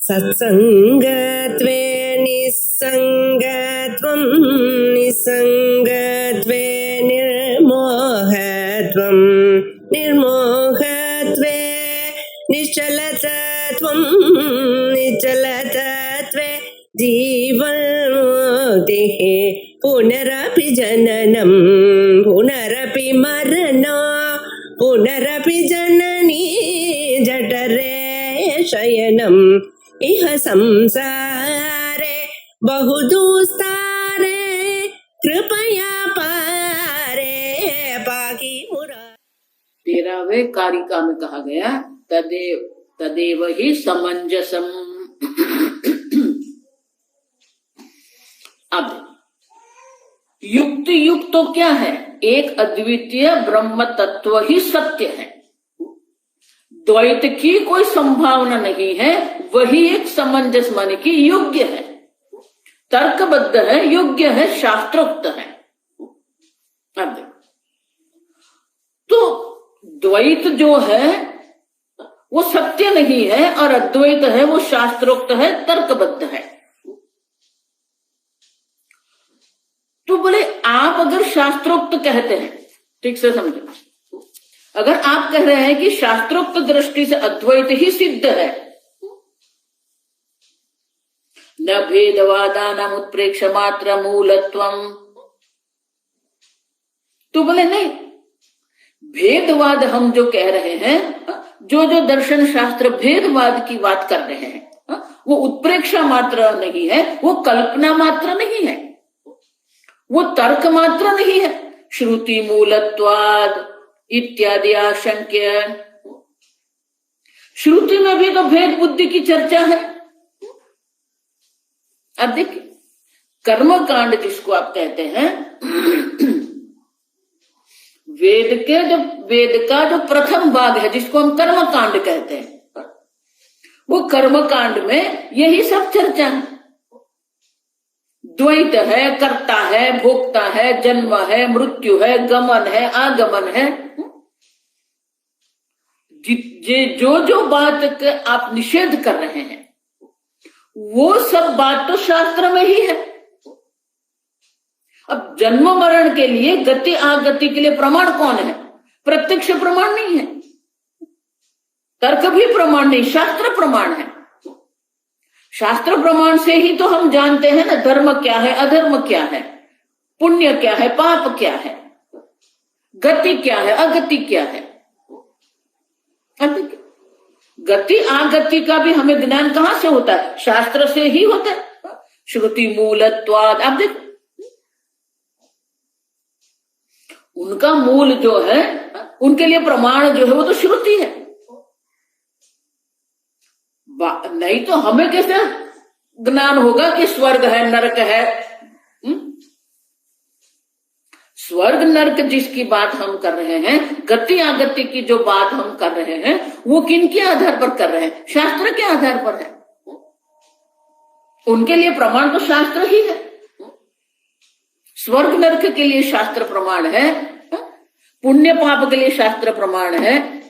सत्संगत्वे निस्संगत्वं निस्संगत्वे निर्मोहत्वं निर्मोहत्वे निश्चलतत्वं निश्चलतत्वे जीवन्मुक्तिः पुनरपि जननं पुनरपि मरणं पुनरपि जननी जठरे शयनम् इह संसारे बहुदुस्तारे कृपया पारे पाहि मुरारे। 13वें कारिका में कहा गया तदेव ही समंजसम। अब युक्ति युक्त तो क्या है? एक अद्वितीय ब्रह्म तत्व ही सत्य है, द्वैत की कोई संभावना नहीं है, वही एक समंजस माने की योग्य है, तर्कबद्ध है, योग्य है, शास्त्रोक्त है। अब तो द्वैत जो है वो सत्य नहीं है और अद्वैत है वो शास्त्रोक्त है, तर्कबद्ध है। तो बोले आप अगर शास्त्रोक्त कहते हैं, ठीक से समझो, अगर आप कह रहे हैं कि शास्त्रोक्त दृष्टि से अद्वैत ही सिद्ध है, न भेदवादानाम उत्प्रेक्ष मात्र मूलत्वम, तो बोले नहीं, भेदवाद हम जो कह रहे हैं, जो दर्शन शास्त्र भेदवाद की बात कर रहे हैं, वो उत्प्रेक्षा मात्र नहीं है, वो कल्पना मात्र नहीं है, वो तर्क मात्र नहीं है। श्रुति मूलत्वाद इत्यादि आशंक्य, श्रुति में भी तो भेद बुद्धि की चर्चा है। अब देखिए, कर्मकांड जिसको आप कहते हैं, वेद का जो प्रथम भाग है जिसको हम कर्मकांड कहते हैं, वो कर्मकांड में यही सब चर्चा है। द्वैत है, कर्ता है, भोक्ता है, जन्म है, मृत्यु है, गमन है, आगमन है। जो बात आप निषेध कर रहे हैं वो सब बात तो शास्त्र में ही है। अब जन्म मरण के लिए, गति आगति के लिए प्रमाण कौन है? प्रत्यक्ष प्रमाण नहीं है, तर्क भी प्रमाण नहीं, शास्त्र प्रमाण है। शास्त्र प्रमाण से ही तो हम जानते हैं ना, धर्म क्या है, अधर्म क्या है, पुण्य क्या है, पाप क्या है, गति क्या है, अगति क्या है। गति आगति का भी हमें ज्ञान कहां से होता है? शास्त्र से ही होता है। श्रुति मूलत्वाद, आप देखो उनका मूल जो है, उनके लिए प्रमाण जो है वो तो श्रुति है। नहीं तो हमें कैसे ज्ञान होगा कि स्वर्ग है, नरक है? स्वर्ग नरक जिसकी बात हम कर रहे हैं, गति आगति की जो बात हम कर रहे हैं, वो किनके आधार पर कर रहे हैं? शास्त्र के आधार पर है। उनके लिए प्रमाण तो शास्त्र ही है। स्वर्ग नरक के लिए शास्त्र प्रमाण है, पुण्य पाप के लिए शास्त्र प्रमाण है,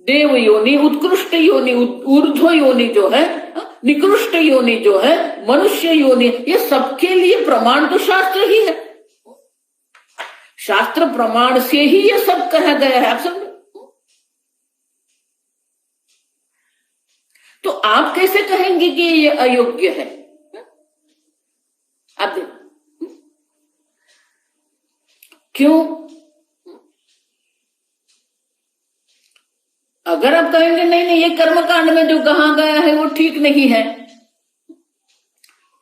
देव योनि, उत्कृष्ट योनि, ऊर्ध्व योनि जो है, निकृष्ट योनि जो है, मनुष्य योनि, ये सबके लिए प्रमाण तो शास्त्र ही है। शास्त्र प्रमाण से ही ये सब कहा गया है। आप समझो, तो आप कैसे कहेंगे कि ये अयोग्य है? आप देखो क्यों? अगर आप कहेंगे नहीं नहीं, ये कर्मकांड में जो कहा गया है वो ठीक नहीं है,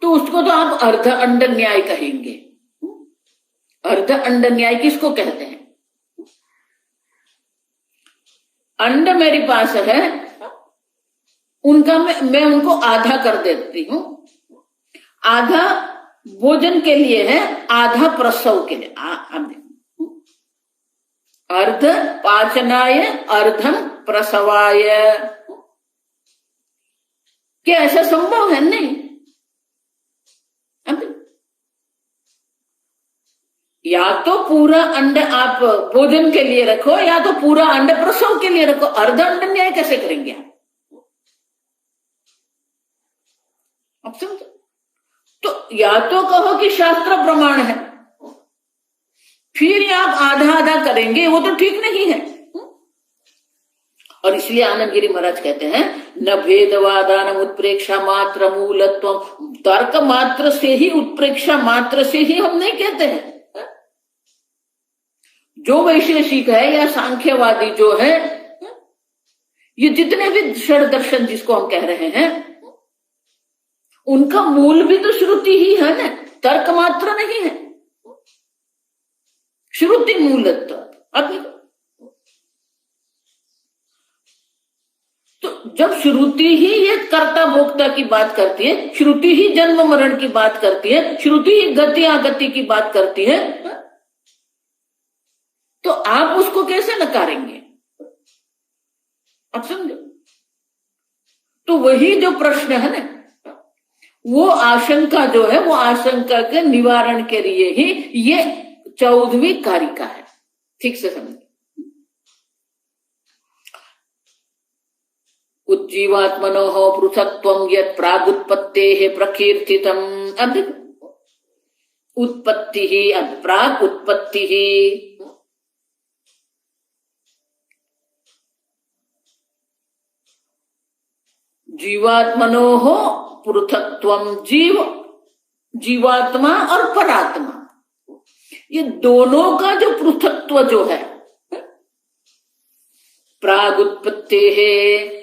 तो उसको तो आप अर्ध अंड न्याय कहेंगे। अर्ध अंड न्याय किसको कहते हैं? अंड मेरे पास है, उनका मैं उनको आधा कर देती हूं, आधा भोजन के लिए है, आधा प्रसव के लिए। अर्ध पाचनाय अर्धम प्रसवाय, क्या ऐसा संभव है? नहीं। या तो पूरा अंड आप भोजन के लिए रखो, या तो पूरा अंड प्रसव के लिए रखो। अर्ध अंड न्याय कैसे करेंगे आप? अब समझो, तो या तो कहो कि शास्त्र प्रमाण है, फिर आप आधा आधा करेंगे, वो तो ठीक नहीं है। और इसलिए आनंद गिरी महाराज कहते हैं न भेदवादान उत्प्रेक्षा मात्र मूलत्व, तर्क मात्र से ही, उत्प्रेक्षा मात्र से ही हम नहीं कहते हैं। जो वैशेषिक है या सांख्यवादी जो है, ये जितने भी षड दर्शन जिसको हम कह रहे हैं, उनका मूल भी तो श्रुति ही है ना, तर्क मात्र नहीं है, श्रुति मूलत्व। अब तो जब श्रुति ही ये कर्ता भोक्ता की बात करती है, श्रुति ही जन्म मरण की बात करती है, श्रुति ही गति आगति की बात करती है, तो आप उसको कैसे नकारेंगे? अब समझो, तो वही जो प्रश्न है ना, वो आशंका जो है, वो आशंका के निवारण के लिए ही ये 14वीं कारिका है। ठीक से समझ, उज्जीवात्मनो पृथक्त्वं यत् प्रागुत्पत्तेः प्रकीर्तितम्। अब उत्पत्ति ही, अब प्राग उत्पत्ति ही, जीवात्मनो पृथक्त्वं, जीवात्मा और परात्मा, ये दोनों का जो पृथक्त्व जो है, प्राग उत्पत्ति है।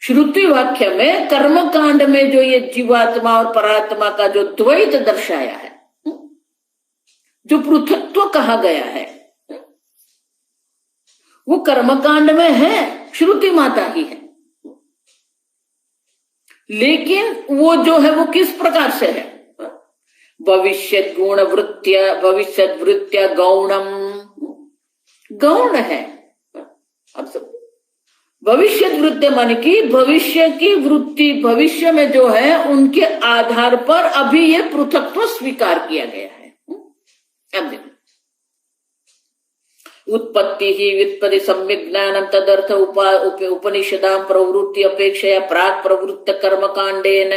श्रुति वाक्य में कर्म कांड में जो ये जीवात्मा और परात्मा का जो द्वैत दर्शाया है, जो पृथक्त्व कहा गया है, वो कर्मकांड में है, श्रुति माता ही है। लेकिन वो जो है वो किस प्रकार से है? भविष्य गुण वृत्त्या, भविष्य वृत्त्या गौणम, गौण है। अब सब भविष्य वृत्ति माने कि भविष्य की वृत्ति, भविष्य में जो है उनके आधार पर अभी ये पृथक्त्व स्वीकार किया गया है। अब देखो, उत्पत्ति ही व्युत्पत्ति सम्यक ज्ञानम तदर्थ उपनिषदां प्रवृत्ति अपेक्षया प्राक प्रवृत्त कर्म कांडेन।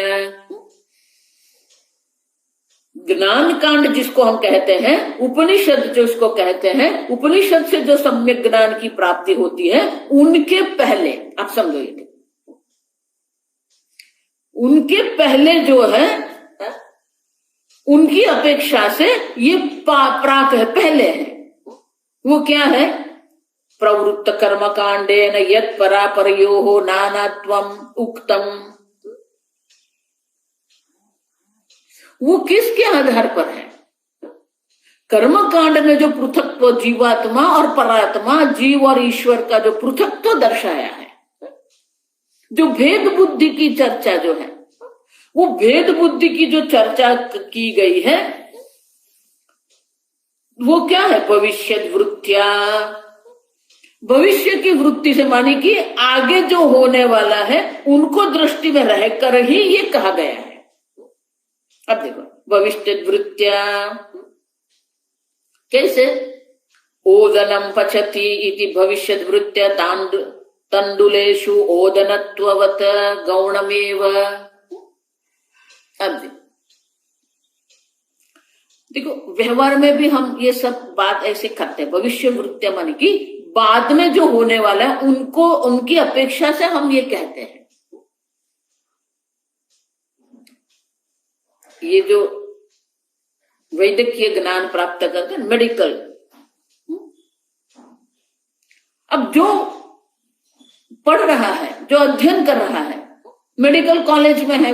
ज्ञान कांड जिसको हम कहते हैं, उपनिषद जो इसको कहते हैं, उपनिषद से जो सम्यक ज्ञान की प्राप्ति होती है, उनके पहले, आप समझो ये, उनके पहले जो है, उनकी अपेक्षा से ये प्राक है, पहले है। वो क्या है? प्रवृत्त कर्म कांडेन यत् परापरयोः नानात्वम् उक्तम। वो किसके आधार पर है? कर्म कांड में जो पृथक्त्व जीवात्मा और परात्मा, जीव और ईश्वर का जो पृथक्त्व दर्शाया है, जो भेद बुद्धि की चर्चा जो है, वो भेद बुद्धि की जो चर्चा की गई है, वो क्या है? भविष्य वृत्त्या, भविष्य की वृत्ति से माने कि आगे जो होने वाला है उनको दृष्टि में रहकर ही ये कहा गया है। अब देखो, भविष्य वृत्त्या कैसे? ओदनम पचति इति भविष्य वृत्त्या तंडुलेषु ओदनत्ववत गौणमेव। अब देखो, व्यवहार में भी हम ये सब बात ऐसे करते हैं। भविष्य वृत्त्या माने कि बाद में जो होने वाला है उनको, उनकी अपेक्षा से हम ये कहते हैं। ये जो वैद्यकीय ज्ञान प्राप्त करते हैं, मेडिकल, अब जो पढ़ रहा है, जो अध्ययन कर रहा है, मेडिकल कॉलेज में है,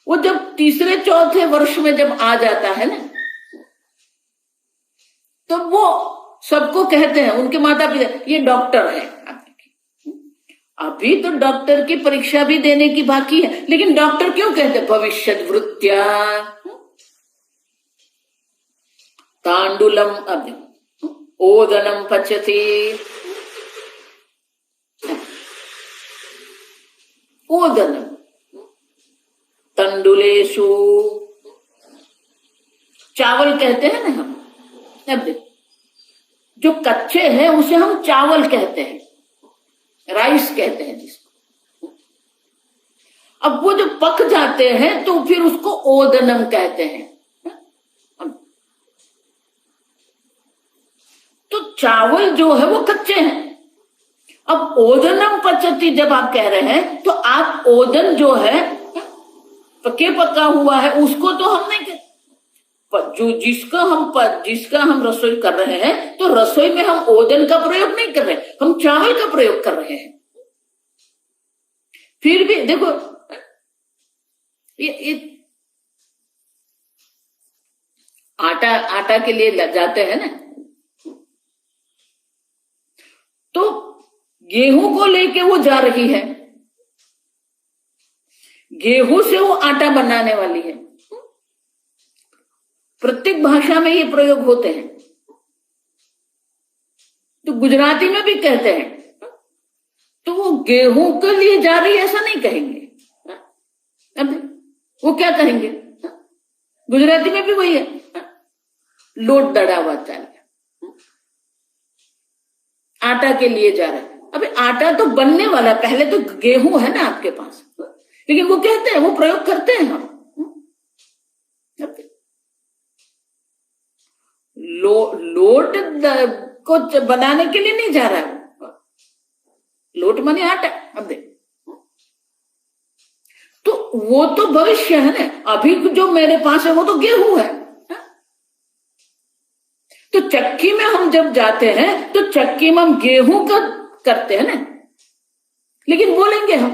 वो जब तीसरे चौथे वर्ष में जब आ जाता है ना, तो वो सबको कहते हैं, उनके माता पिता, ये डॉक्टर है। अभी तो डॉक्टर की परीक्षा भी देने की बाकी है, लेकिन डॉक्टर क्यों कहते? भविष्य वृत्त्या तांडुलम, अब ओदनम पचति, ओदनम तंडुलेषु, चावल कहते हैं ना हम। अब देखो, जो कच्चे हैं उसे हम चावल कहते हैं, राइस कहते हैं जिसको। अब वो जब पक जाते हैं तो फिर उसको ओदनम कहते हैं। तो चावल जो है वो कच्चे हैं। अब ओदनम पचती जब आप कह रहे हैं तो आप ओदन जो है पका हुआ है उसको तो हम नहीं जो जिसका हम रसोई कर रहे हैं, तो रसोई में हम ओदन का प्रयोग नहीं कर रहे, हम चावल का प्रयोग कर रहे हैं। फिर भी देखो ये आटा के लिए जाते हैं ना, तो गेहूं को लेके वो जा रही है, गेहूं से वो आटा बनाने वाली है। प्रत्येक भाषा में ये प्रयोग होते हैं। तो गुजराती में भी कहते हैं, तो वो गेहूं के लिए जा रही है ऐसा नहीं कहेंगे। अब वो क्या कहेंगे? गुजराती में भी वही है, लोट दड़ा हुआ चाल, आटा के लिए जा रहा है। अबे आटा तो बनने वाला, पहले तो गेहूं है ना आपके पास, लेकिन वो कहते हैं, वो प्रयोग करते हैं हम। लोट को बनाने के लिए नहीं जा रहा है, लोट माने आटा। अब देख, तो वो तो भविष्य है ना, अभी जो मेरे पास है वो तो गेहूं है। तो चक्की में हम जब जाते हैं तो चक्की में हम गेहूं का करते हैं ना, लेकिन बोलेंगे हम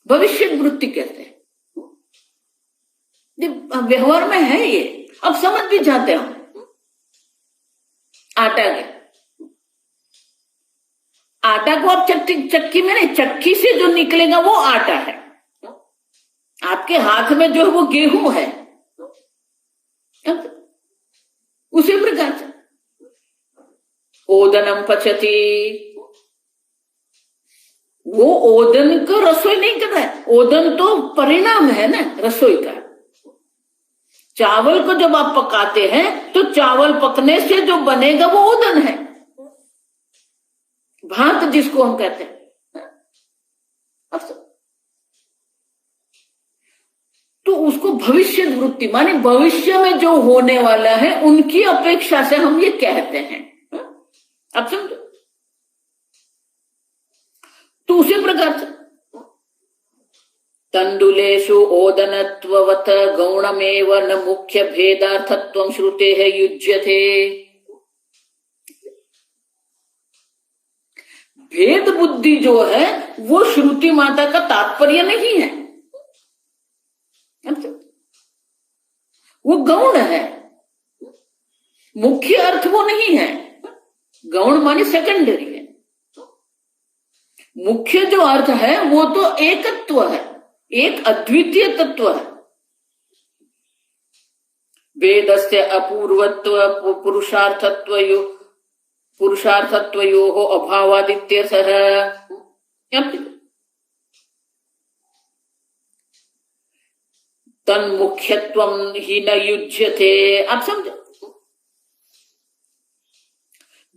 भविष्य वृत्ति कहते हैं। व्यवहार में है ये, अब समझ भी जाते हैं हम। आटा को आप चक्की में नहीं, चक्की से जो निकलेगा वो आटा है, आपके हाथ में जो है वो गेहूं है। उसी प्रकार से ओदनम पचती, वो ओदन को रसोई नहीं कर रहा है, ओदन तो परिणाम है ना रसोई का। चावल को जब आप पकाते हैं तो चावल पकने से जो बनेगा वो ओदन है, भात जिसको हम कहते हैं। तो उसको भविष्य वृत्ति माने भविष्य में जो होने वाला है उनकी अपेक्षा से हम ये कहते हैं। अब समझो, तो उसी प्रकार से तंडुलेषु ओदनत्ववत गौणमेव न मुख्य भेदार्थत्वं श्रुतेः युज्यते। भेद बुद्धि जो है वो श्रुति माता का तात्पर्य नहीं है, वो गौण है, मुख्य अर्थ वो नहीं है। गौण माने सेकेंडरी है, मुख्य जो अर्थ है वो तो एकत्व है, एक अद्वितीय तत्व है। वेदस्य अपूर्वत्व पुरुषार्थत्वयोः अभावादित्यर्थः। तन्मुख्यत्वं ही न युज्यते। आप समझो,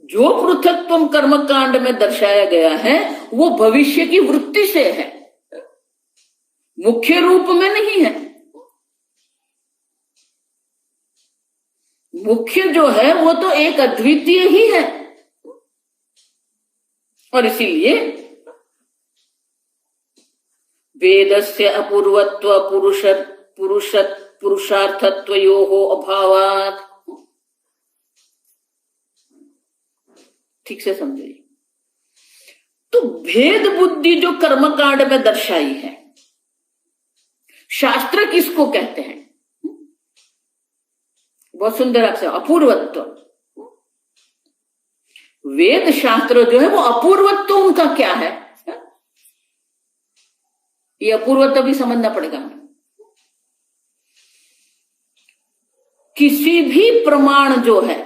जो पृथक्त्वम कर्मकांड में दर्शाया गया है वो भविष्य की वृत्ति से है, मुख्य रूप में नहीं है। मुख्य जो है वो तो एक अद्वितीय ही है, और इसीलिए वेदस्य अपूर्वत्व पुरुषार्थत्वयोः अभावात्। ठीक से समझिए, तो भेद बुद्धि जो कर्मकांड में दर्शाई है, शास्त्र किसको कहते हैं? बहुत सुंदर आपसे, अपूर्वत्व। वेद शास्त्र जो है वो अपूर्वत्व उनका क्या है, ये अपूर्वत्व भी समझना पड़ेगा। किसी भी प्रमाण जो है,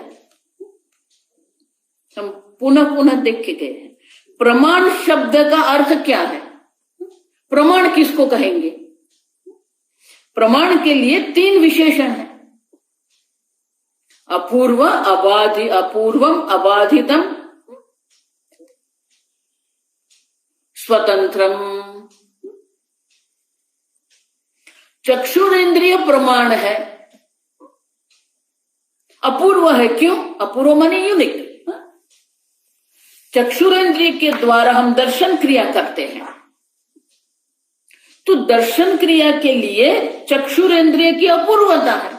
हम पुनः पुनः देख के गए हैं, प्रमाण शब्द का अर्थ क्या है, प्रमाण किसको कहेंगे? प्रमाण के लिए तीन विशेषण है, अपूर्व, अपूर्वम, अबाधितम। स्वतंत्रम। चक्षुरेंद्रिय प्रमाण है, अपूर्व है। क्यों? अपूर्व माने यूनिक। चक्षुरेंद्रिय के द्वारा हम दर्शन क्रिया करते हैं, तो दर्शन क्रिया के लिए चक्षुरेंद्रिय की अपूर्वता है।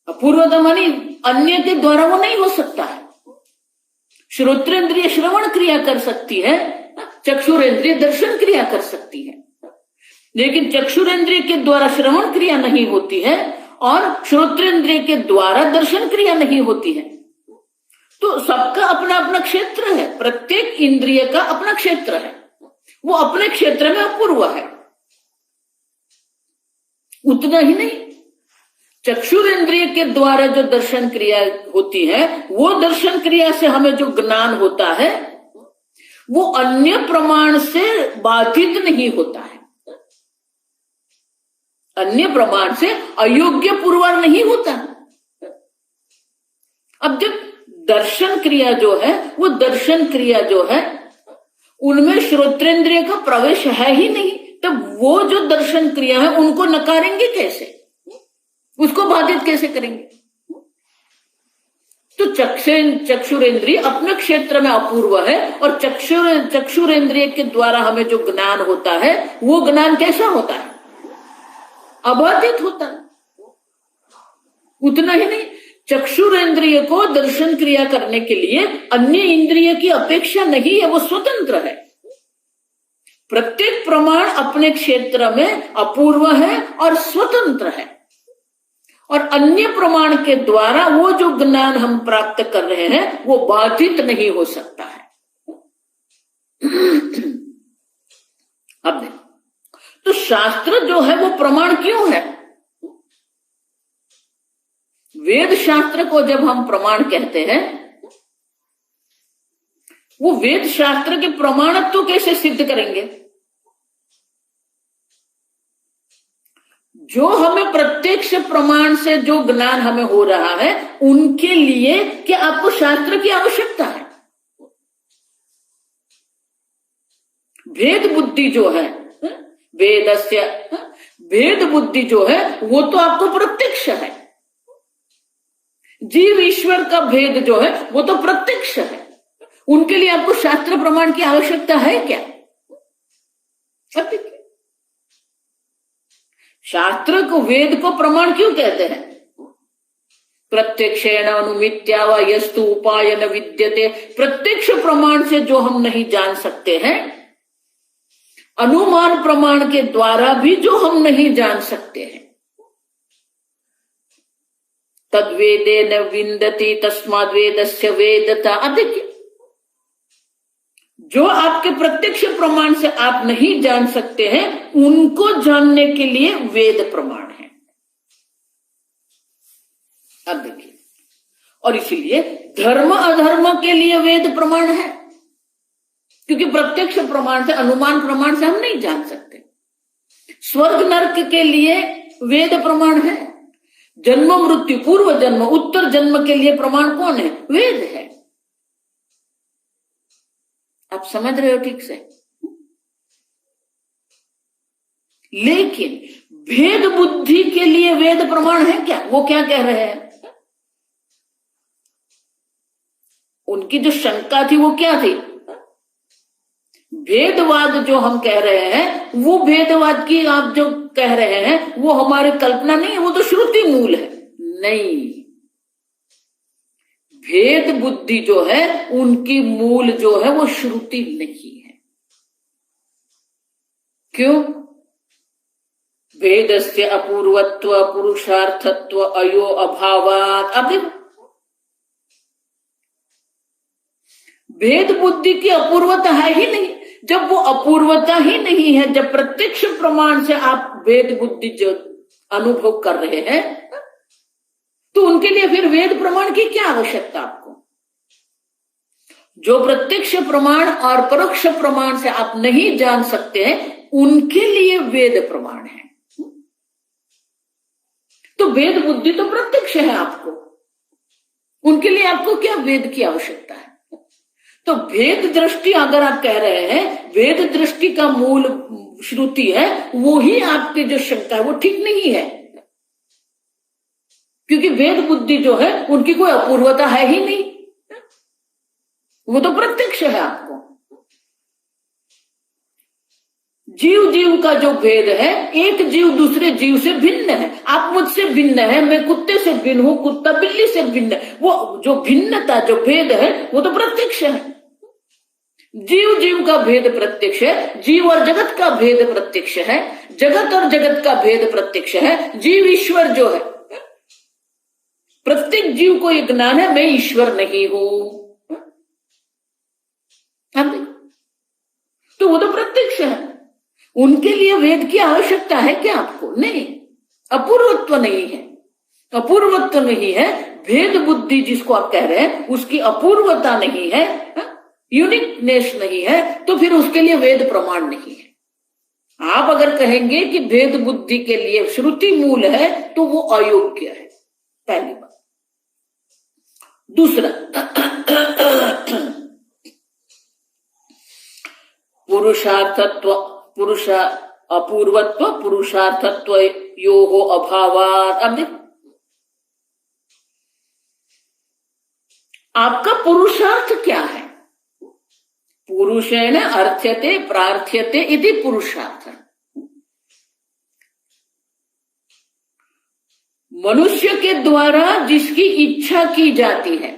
अपूर्वता मानी अन्य के द्वारा वो नहीं हो सकता है। श्रोत्रेंद्रिय श्रवण क्रिया कर सकती है, चक्षुरेंद्रिय दर्शन क्रिया कर सकती है, लेकिन चक्षुरेंद्रिय के द्वारा श्रवण क्रिया नहीं होती है और श्रोत्रेंद्रिय के द्वारा दर्शन क्रिया नहीं होती है। तो सबका अपना अपना क्षेत्र है, प्रत्येक इंद्रिय का अपना क्षेत्र है, वो अपने क्षेत्र में अपूर्व है। उतना ही नहीं, चक्षुरेंद्रिय के द्वारा जो दर्शन क्रिया होती है, वो दर्शन क्रिया से हमें जो ज्ञान होता है वो अन्य प्रमाण से बाधित नहीं होता है, अन्य प्रमाण से अयोग्य पुरवार नहीं होता। अब जब दर्शन क्रिया जो है, वो दर्शन क्रिया जो है उनमें श्रोत्रेंद्रिय का प्रवेश है ही नहीं, तब वो जो दर्शन क्रिया है उनको नकारेंगे कैसे, उसको बाधित कैसे करेंगे? तो चक्षुरेंद्रिय अपने क्षेत्र में अपूर्व है और चक्षुरेंद्रिय के द्वारा हमें जो ज्ञान होता है वो ज्ञान कैसा होता है? अबाधित होता है। उतना ही नहीं, चक्षुरेंद्रिय को दर्शन क्रिया करने के लिए अन्य इंद्रिय की अपेक्षा नहीं है, वो स्वतंत्र है। प्रत्येक प्रमाण अपने क्षेत्र में अपूर्व है और स्वतंत्र है, और अन्य प्रमाण के द्वारा वो जो ज्ञान हम प्राप्त कर रहे हैं वो बाधित नहीं हो सकता है। अब देखो, तो शास्त्र जो है वो प्रमाण क्यों है? वेद शास्त्र को जब हम प्रमाण कहते हैं, वो वेद शास्त्र के प्रमाणत्व कैसे सिद्ध करेंगे? जो हमें प्रत्यक्ष प्रमाण से जो ज्ञान हमें हो रहा है उनके लिए क्या आपको शास्त्र की आवश्यकता है? भेद बुद्धि जो है, वेदस्य भेद बुद्धि जो है वो तो आपको प्रत्यक्ष है। जीव ईश्वर का भेद जो है वो तो प्रत्यक्ष है, उनके लिए आपको शास्त्र प्रमाण की आवश्यकता है क्या? शास्त्र को, वेद को प्रमाण क्यों कहते हैं? प्रत्यक्षेण अनुमित्या वा यस्तु उपाय न विद्यते। प्रत्यक्ष प्रमाण से जो हम नहीं जान सकते हैं, अनुमान प्रमाण के द्वारा भी जो हम नहीं जान सकते हैं, तद वेदे न विन्दति तस्माद् वेदस्य वेदता। अब देखिए, जो आपके प्रत्यक्ष प्रमाण से आप नहीं जान सकते हैं उनको जानने के लिए वेद प्रमाण है। अब देखिए, और इसीलिए धर्म अधर्म के लिए वेद प्रमाण है, क्योंकि प्रत्यक्ष प्रमाण से, अनुमान प्रमाण से हम नहीं जान सकते। स्वर्ग नरक के लिए वेद प्रमाण है। जन्म मृत्यु, पूर्व जन्म उत्तर जन्म के लिए प्रमाण कौन है? वेद है। आप समझ रहे हो ठीक से? लेकिन भेद बुद्धि के लिए वेद प्रमाण है क्या? वो क्या कह रहे हैं? उनकी जो शंका थी वो क्या थी? भेदवाद जो हम कह रहे हैं, वो भेदवाद की आप जो कह रहे हैं वो हमारी कल्पना नहीं है, वो तो श्रुति मूल है। नहीं, भेद बुद्धि जो है उनकी मूल जो है वो श्रुति नहीं है। क्यों? भेदस्य अपूर्वत्व पुरुषार्थत्व अयो अभावात्। अब देखो, भेद बुद्धि की अपूर्वता है ही नहीं। जब वो अपूर्वता ही नहीं है, जब प्रत्यक्ष प्रमाण से आप भेद बुद्धि जो अनुभव कर रहे हैं, तो उनके लिए फिर वेद प्रमाण की क्या आवश्यकता आपको? जो प्रत्यक्ष प्रमाण और परोक्ष प्रमाण से आप नहीं जान सकते हैं उनके लिए वेद प्रमाण है। तो वेद बुद्धि तो प्रत्यक्ष है आपको, उनके लिए आपको क्या वेद की आवश्यकता है? तो भेद दृष्टि अगर आप कह रहे हैं, भेद दृष्टि का मूल श्रुति है, वो ही आपकी जो शंका है वो ठीक नहीं है, क्योंकि भेद बुद्धि जो है उनकी कोई अपूर्वता है ही नहीं, वो तो प्रत्यक्ष है आपको। जीव जीव का जो भेद है, एक जीव दूसरे जीव से भिन्न है। आप मुझसे भिन्न है, मैं कुत्ते से भिन्न हूं, कुत्ता बिल्ली से भिन्न है। वो जो भिन्नता, जो भेद है, वो तो प्रत्यक्ष है। जीव जीव का भेद प्रत्यक्ष है, जीव और जगत का भेद प्रत्यक्ष है, जगत और जगत का भेद प्रत्यक्ष है। जीव ईश्वर जो है, प्रत्येक जीव को एक ज्ञान है मैं ईश्वर नहीं हूं, तो वो तो प्रत्यक्ष है। उनके लिए वेद की आवश्यकता है क्या आपको? नहीं, अपूर्वत्व नहीं है, अपूर्वत्व नहीं है। भेद बुद्धि जिसको आप कह रहे हैं उसकी अपूर्वता नहीं है, यूनिकनेस नहीं है, तो फिर उसके लिए वेद प्रमाण नहीं है। आप अगर कहेंगे कि भेद बुद्धि के लिए श्रुति मूल है तो वो अयोग्य है, पहली बात। दूसरा, पुरुषार्थत्व, अपूर्वत्व पुरुषार्थत्व योहो अभावात्। अब देखो, आपका पुरुषार्थ क्या है? पुरुषेण अर्थ्यते प्रार्थ्यते इति पुरुषार्थ। मनुष्य के द्वारा जिसकी इच्छा की जाती है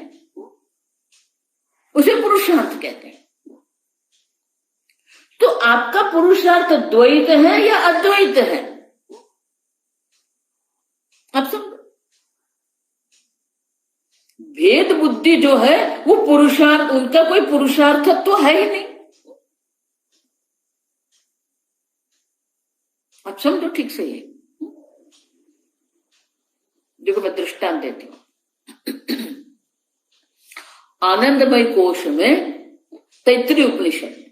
उसे पुरुषार्थ कहते हैं। तो आपका पुरुषार्थ द्वैत है या अद्वैत है? आप समझो, भेद बुद्धि जो है वो पुरुषार्थ, उनका कोई पुरुषार्थत्व तो है ही नहीं। आप समझो ठीक से ये। देखो मैं दृष्टांत देती हूं। आनंदमय कोश में तैत्तिरीय उपनिषद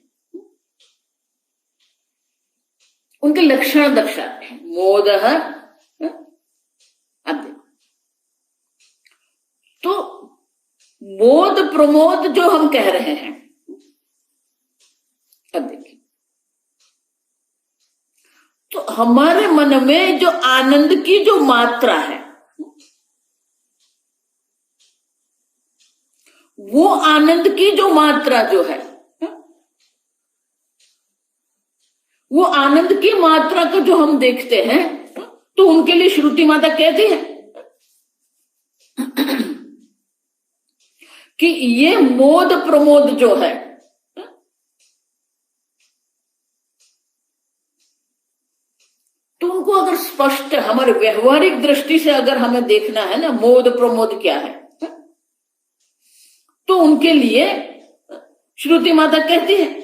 उनके लक्षण दर्शाते हैं। मोदः, अब देखो, तो मोद प्रमोद जो हम कह रहे हैं, अब देखिए, तो हमारे मन में जो आनंद की जो मात्रा है, वो आनंद की जो मात्रा जो है, वो आनंद की मात्रा को जो हम देखते हैं, तो उनके लिए श्रुति माता कहती है कि ये मोद प्रमोद जो है, तो उनको अगर स्पष्ट हमारे व्यवहारिक दृष्टि से अगर हमें देखना है ना मोद प्रमोद क्या है, तो उनके लिए श्रुति माता कहती है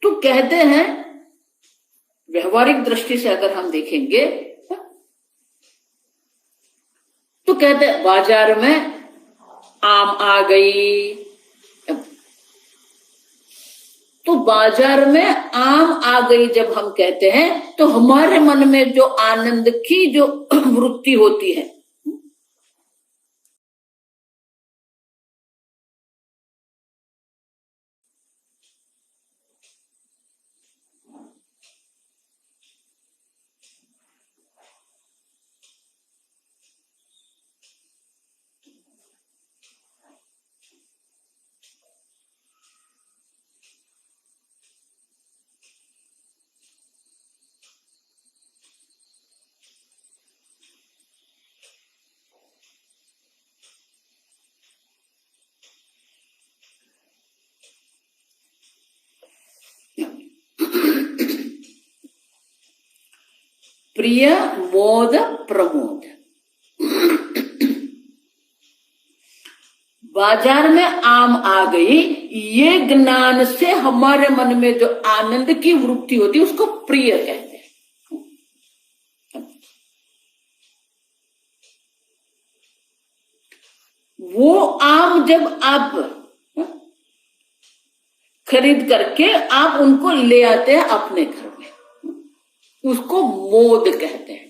तो कहते हैं व्यवहारिक दृष्टि से अगर हम देखेंगे तो कहते हैं बाजार में आम आ गई, तो बाजार में आम आ गई जब हम कहते हैं तो हमारे मन में जो आनंद की जो वृत्ति होती है, प्रिय मोद प्रमोद। बाजार में आम आ गई, ये ज्ञान से हमारे मन में जो आनंद की वृत्ति होती है उसको प्रिय कहते हैं। वो आम जब आप खरीद करके आप उनको ले आते हैं अपने घर में, उसको मोद कहते हैं।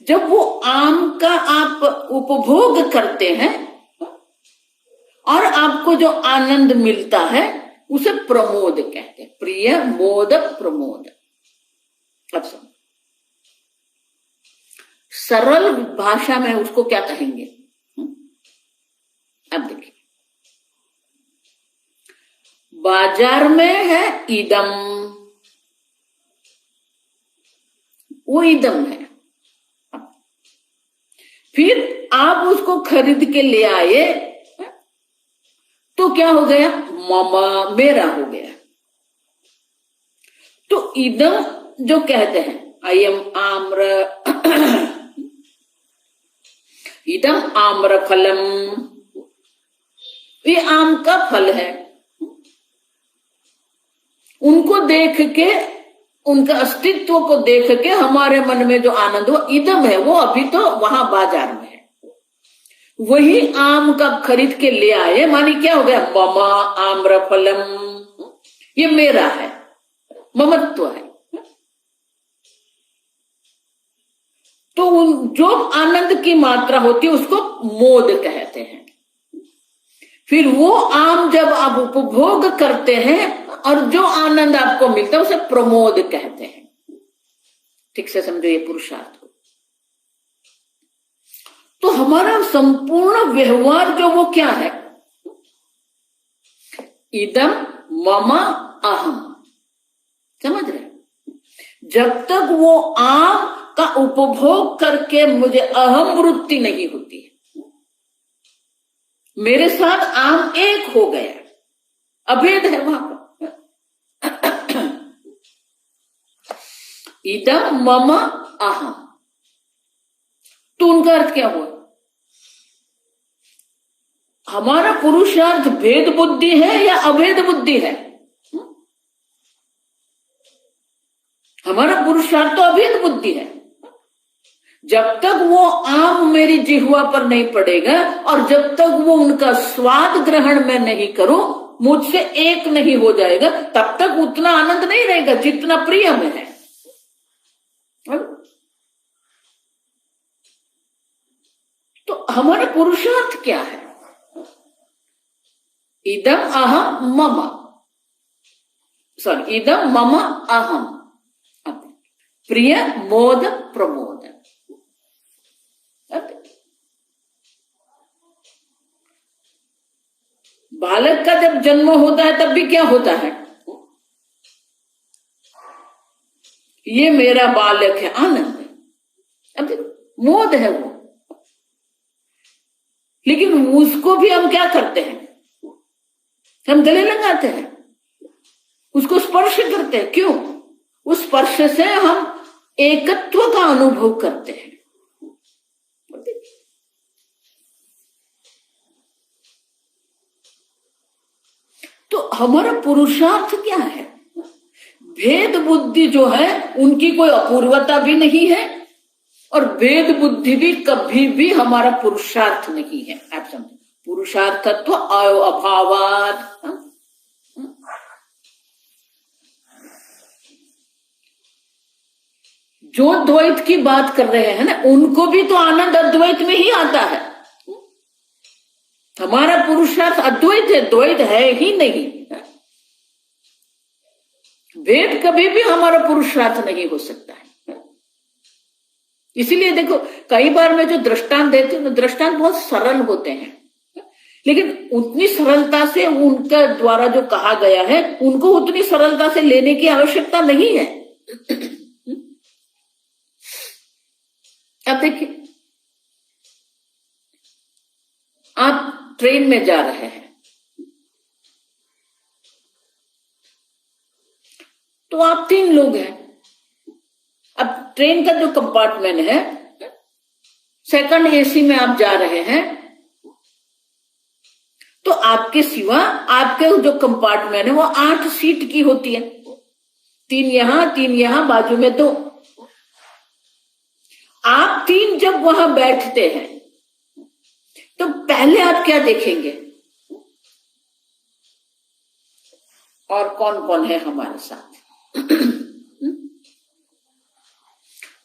जब वो आम का आप उपभोग करते हैं और आपको जो आनंद मिलता है उसे प्रमोद कहते हैं। प्रिय मोद प्रमोद। अब समझ, सरल भाषा में उसको क्या कहेंगे? अब देखिए, बाजार में है इदम, वो इदम है। फिर आप उसको खरीद के ले आए तो क्या हो गया? मामा, मेरा हो गया। तो इदम जो कहते हैं, अयम आम्र इदम आम्र फलम, ये आम का फल है। उनको देख के, उनका अस्तित्व को देख के हमारे मन में जो आनंद हो, इदम है, वो अभी तो वहां बाजार में है। वही आम का खरीद के ले आए, मानी क्या हो गया? ममा आम्र फलम, ये मेरा है, ममत्व है। तो जो आनंद की मात्रा होती है उसको मोद कहते हैं। फिर वो आम जब आप उपभोग करते हैं और जो आनंद आपको मिलता है उसे प्रमोद कहते हैं। ठीक से समझो ये पुरुषार्थ को। तो हमारा संपूर्ण व्यवहार जो वो क्या है? इदम मम अहम। समझ रहे? जब तक वो आम का उपभोग करके मुझे अहम वृत्ति नहीं होती, मेरे साथ आम एक हो गया, अभेद है वहां पर। इदम मम अहम, तो उनका अर्थ क्या हुआ? हमारा पुरुषार्थ भेद बुद्धि है या अभेद बुद्धि है? हमारा पुरुषार्थ तो अभेद बुद्धि है। जब तक वो आम मेरी जिह्वा पर नहीं पड़ेगा और जब तक वो उनका स्वाद ग्रहण मैं नहीं करूं, मुझसे एक नहीं हो जाएगा, तब तक उतना आनंद नहीं रहेगा जितना प्रिय में है। तो हमारा पुरुषार्थ क्या है? इदम अहम मम, सॉरी, इदम मम अहम, प्रिय मोद प्रमोद। बालक का जब जन्म होता है तब भी क्या होता है? ये मेरा बालक है, आनंद है। अब मोद है वो, लेकिन उसको भी हम क्या करते हैं? हम गले लगाते हैं, उसको स्पर्श करते हैं। क्यों? उस स्पर्श से हम एकत्व का अनुभव करते हैं। तो हमारा पुरुषार्थ क्या है? भेद बुद्धि जो है उनकी कोई अपूर्वता भी नहीं है और भेद बुद्धि भी कभी भी हमारा पुरुषार्थ नहीं है। आप समझे? पुरुषार्थत्व अभावात। जो द्वैत की बात कर रहे हैं ना, उनको भी तो आनंद अद्वैत में ही आता है। हमारा पुरुषार्थ अद्वैत है, द्वैत है ही नहीं। भेद कभी भी हमारा पुरुषार्थ नहीं हो सकता है। इसीलिए देखो, कई बार मैं जो दृष्टांत देती हूँ, दृष्टांत बहुत सरल होते हैं, लेकिन उतनी सरलता से उनका द्वारा जो कहा गया है उनको उतनी सरलता से लेने की आवश्यकता नहीं है। अब देखिए, आप ट्रेन में जा रहे हैं तो आप 3 लोग हैं, ट्रेन का जो कंपार्टमेंट है, सेकंड एसी में आप जा रहे हैं, तो आपके सिवा आपके जो कंपार्टमेंट है वो 8 सीट की होती है, 3 यहां बाजू में 2। आप 3 जब वहां बैठते हैं तो पहले आप क्या देखेंगे, और कौन कौन है हमारे साथ।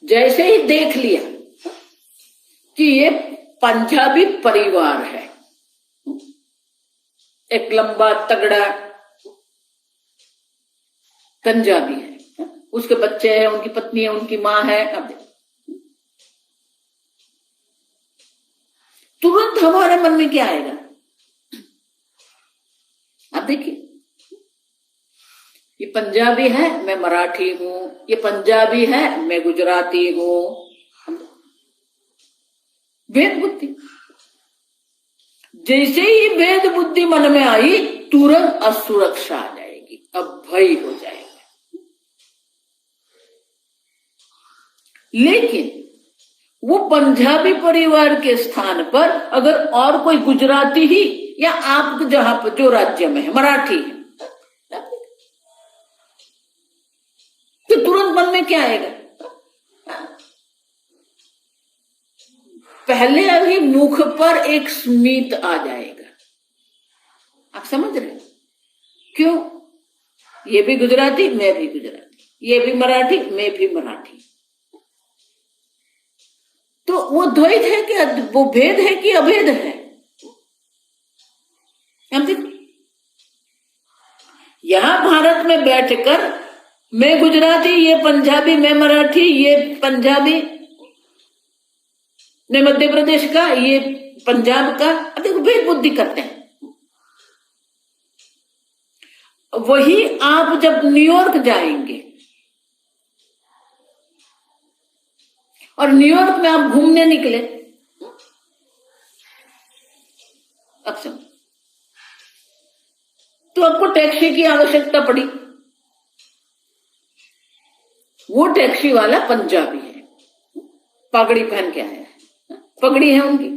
जैसे ही देख लिया कि ये पंजाबी परिवार है, एक लंबा तगड़ा पंजाबी है, उसके बच्चे हैं, उनकी पत्नी है, उनकी मां है, अब तुरंत हमारे मन में क्या आएगा, अब देखिए, ये पंजाबी है, मैं मराठी हूं, ये पंजाबी है, मैं गुजराती हूं। भेद बुद्धि, जैसे ही भेद बुद्धि मन में आई, तुरंत असुरक्षा आ जाएगी, अब भय हो जाएगा। लेकिन वो पंजाबी परिवार के स्थान पर अगर और कोई गुजराती ही, या आप जहां पर जो राज्य में है मराठी है, तो तुरंत मन में क्या आएगा, पहले अभी मुख पर एक स्मित आ जाएगा। आप समझ रहे, क्यों, ये भी गुजराती, मैं भी गुजराती, ये भी मराठी, मैं भी मराठी, तो वो द्वैत है कि वो भेद है कि अभेद है। हम देखो, यहां भारत में बैठकर मैं गुजराती, ये पंजाबी, मैं मराठी, ये पंजाबी, मैं मध्य प्रदेश का, ये पंजाब का, देखो भेद बुद्धि करते हैं। वही आप जब न्यूयॉर्क जाएंगे और न्यूयॉर्क में आप घूमने निकले, अब समझो, तो आपको टैक्सी की आवश्यकता पड़ी, वो टैक्सी वाला पंजाबी है, पगड़ी पहन के आया है, पगड़ी है उनकी,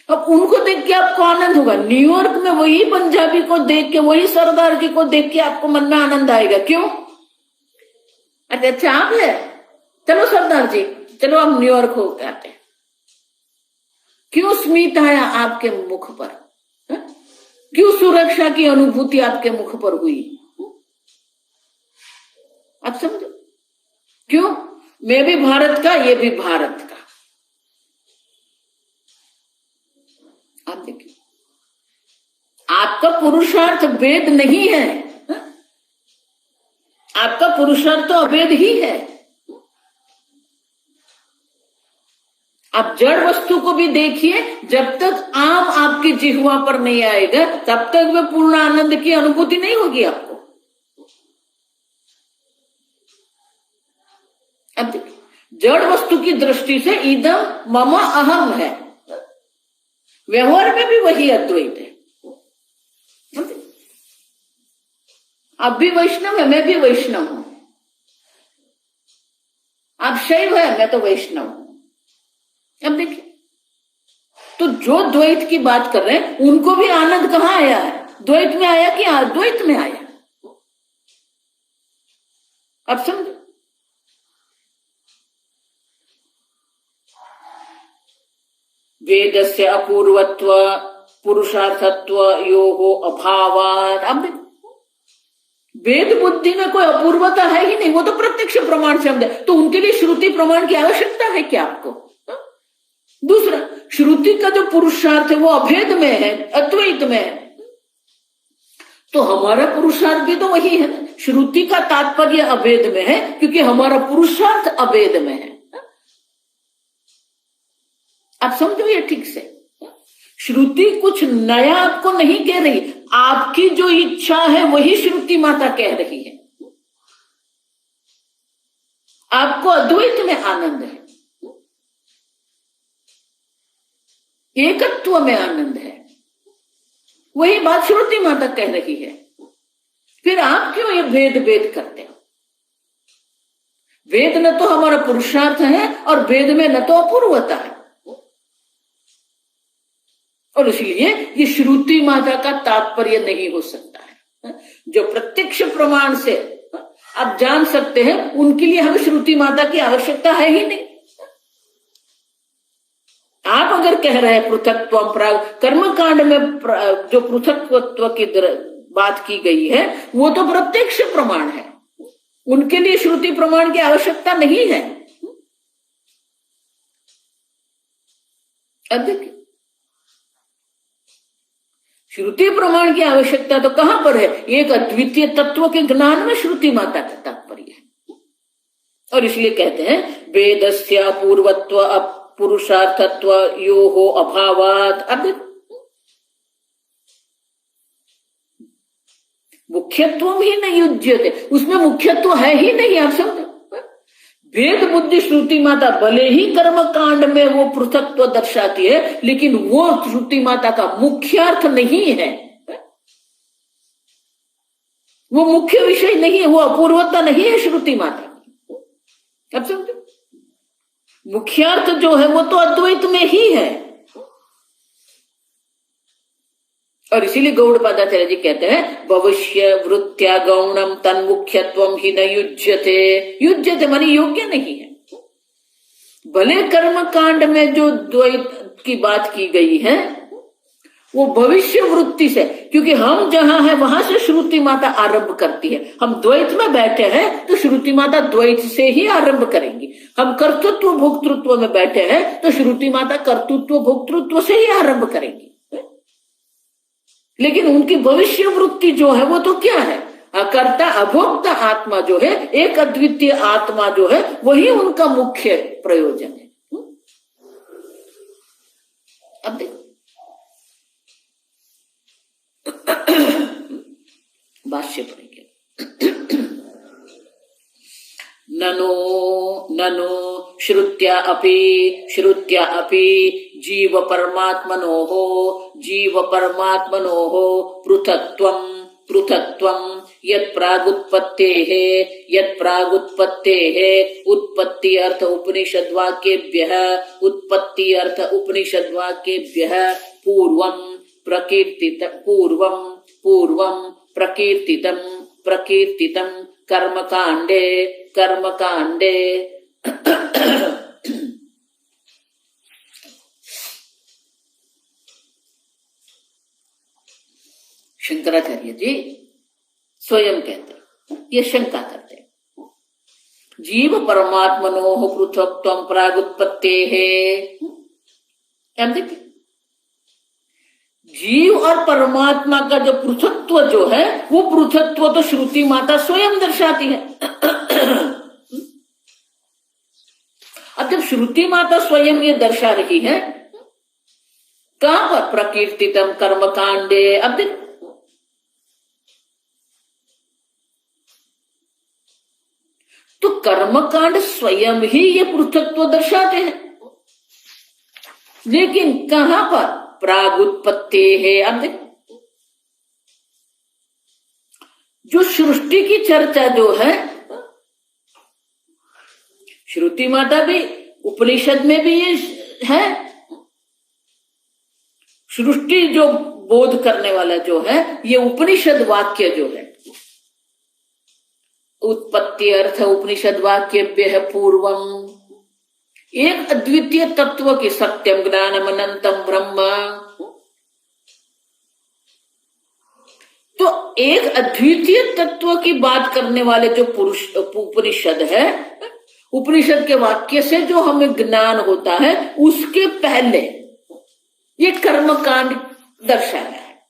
अब उनको देख के आपको आनंद होगा। न्यूयॉर्क में वही पंजाबी को देख के, वही सरदार जी को देख के आपको मन में आनंद आएगा, क्यों, अच्छा आप है, चलो सरदार जी, चलो हम न्यूयॉर्क होकर आते हैं, क्यों स्मित आया आपके मुख पर, क्यों सुरक्षा की अनुभूति आपके मुख पर हुई, आप समझो, क्यों, मैं भी भारत का, ये भी भारत का। आप देखिए, आपका पुरुषार्थ भेद नहीं है, आपका पुरुषार्थ तो अभेद ही है। आप जड़ वस्तु को भी देखिए, जब तक आम आपकी जिह्वा पर नहीं आएगा तब तक वह पूर्ण आनंद की अनुभूति नहीं होगी आपको। अब देखिए, जड़ वस्तु की दृष्टि से इदम मम अहम है, व्यवहार में भी वही अद्वैत है। आप भी वैष्णव है, मैं भी वैष्णव हूं, आप शैव है, मैं तो वैष्णव हूं। अब देखिए, तो जो द्वैत की बात कर रहे हैं उनको भी आनंद कहां आया है, द्वैत में आया कि अद्वैत में आया, अब समझो। वेदस्य अपूर्वत्व पुरुषार्थत्व योहो अभावात्। अब वेद बुद्धि में कोई अपूर्वता है ही नहीं, वो तो प्रत्यक्ष प्रमाण से हम, तो उनके लिए श्रुति प्रमाण की आवश्यकता है क्या आपको। दूसरा, श्रुति का जो पुरुषार्थ है वो अभेद में है, अद्वैत में है, तो हमारा पुरुषार्थ भी तो वही है। श्रुति का तात्पर्य अभेद में है क्योंकि हमारा पुरुषार्थ अभेद में है। आप समझो ये ठीक से, श्रुति कुछ नया आपको नहीं कह रही, आपकी जो इच्छा है वही श्रुति माता कह रही है। आपको अद्वैत में आनंद है, एकत्व में आनंद है, वही बात श्रुति माता कह रही है। फिर आप क्यों ये भेद भेद करते हो। वेद न तो हमारा पुरुषार्थ है और वेद में न तो अपूर्वता है, और इसलिए ये श्रुति माता का तात्पर्य नहीं हो सकता है। जो प्रत्यक्ष प्रमाण से आप जान सकते हैं उनके लिए हमें श्रुति माता की आवश्यकता है ही नहीं। आप अगर कह रहे हैं पृथकत्व प्राग, कर्मकांड में जो पृथकत्व की बात की गई है वो तो प्रत्यक्ष प्रमाण है, उनके लिए श्रुति प्रमाण की आवश्यकता नहीं है। अधिक श्रुति प्रमाण की आवश्यकता तो कहां पर है? एक अद्वितीय तत्व के ज्ञान में श्रुति माता का तात्पर्य है, और इसलिए कहते हैं वेदस्य पूर्वत्व पुरुषार्थत्व यो हो अभावात। अब मुख्यत्व ही नहीं युज्यते, उसमें मुख्यत्व है ही नहीं। आप समझ, वेद बुद्धि श्रुति माता भले ही कर्म कांड में वो पृथकत्व दर्शाती है, लेकिन वो श्रुति माता का मुख्यार्थ नहीं है, वो मुख्य विषय नहीं है, वो अपूर्वता नहीं है श्रुति माता की। अब समझो, मुख्यार्थ जो है वो तो अद्वैत में ही है, और इसीलिए गौड़पादाचार्य जी कहते हैं भविष्य वृत्त्या गौणम तन्मुख्यत्वम ही न युज्यते। युज्यते मानी योग्य नहीं है। भले कर्म कांड में जो द्वैत की बात की गई है वो भविष्य वृत्ति से, क्योंकि हम जहां है वहां से श्रुति माता आरंभ करती है। हम द्वैत में बैठे हैं तो श्रुति माता द्वैत से ही आरंभ करेंगी। हम कर्तृत्व भोक्तृत्व में बैठे हैं तो श्रुति माता कर्तृत्व भोक्तृत्व से ही आरंभ करेंगी। लेकिन उनकी भविष्य वृत्ति जो है वो तो क्या है? अकर्ता अभोक्ता आत्मा जो है, एक अद्वितीय आत्मा जो है, वही उनका मुख्य प्रयोजन है। अब देखो भाष्य पढ़ेंगे। ननु श्रुत्या अपि जीव परमात्मनोः पृथक्त्वं यत् प्रागुत्पत्तेः उत्पत्ति अर्थ उपनिषद्वाक्येभ्यः पूर्वं प्रकीर्तितं कर्मकांडे शंकराचार्य जी स्वयं कहते हैं, ये शंका करते हैं, जीव परमात्मनोः पृथक्त्वं प्रागुत्पत्तेः। जीव और परमात्मा का जो पृथकत्व जो है वो पृथकत्व तो श्रुति माता स्वयं दर्शाती है। अब जब श्रुति माता स्वयं ये दर्शा रही है, कहां पर? प्रकीर्तितम कर्मकांडे। अब देख, तो कर्मकांड स्वयं ही ये पृथकत्व दर्शाते हैं, लेकिन कहां पर? प्रागुत्पत्ति है। अब देख, जो सृष्टि की चर्चा जो है, श्रुति माता भी उपनिषद में भी ये है, सृष्टि जो बोध करने वाला जो है ये उपनिषद वाक्य जो है, उत्पत्ति अर्थ उपनिषद वाक्येभ्यः पूर्वम, एक अद्वितीय तत्व की सत्यम ज्ञानम अनंतम ब्रह्म। तो एक अद्वितीय तत्व की बात करने वाले जो उपनिषद है, उपनिषद के वाक्य से जो हमें ज्ञान होता है, उसके पहले ये कर्मकांड दर्शाया है।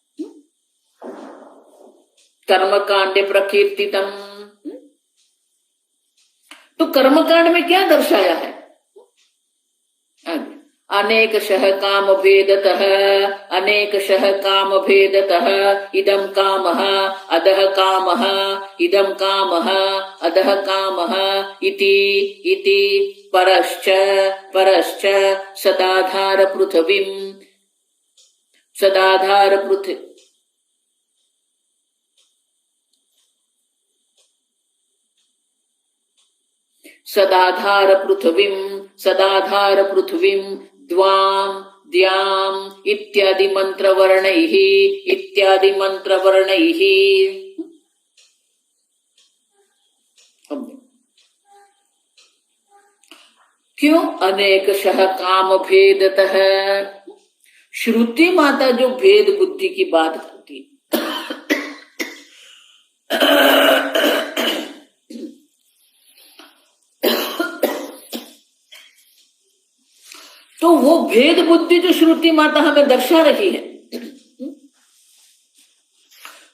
कर्मकांडे प्रकीर्तितम, तो कर्मकांड में क्या दर्शाया है? अनेकशः काम भेदतः इदं कामः अधः कामः इदं कामः अधः कामः इति परश्च सदाधार पृथ्वी सदाधार पृथ्वीं द्वाम द्याम इत्यादि मंत्रवर्णैः क्यों? अनेकशः काम भेदतः। श्रुति माता जो भेद बुद्धि की बात करती तो वो भेद बुद्धि जो श्रुति माता हमें दर्शा रही है,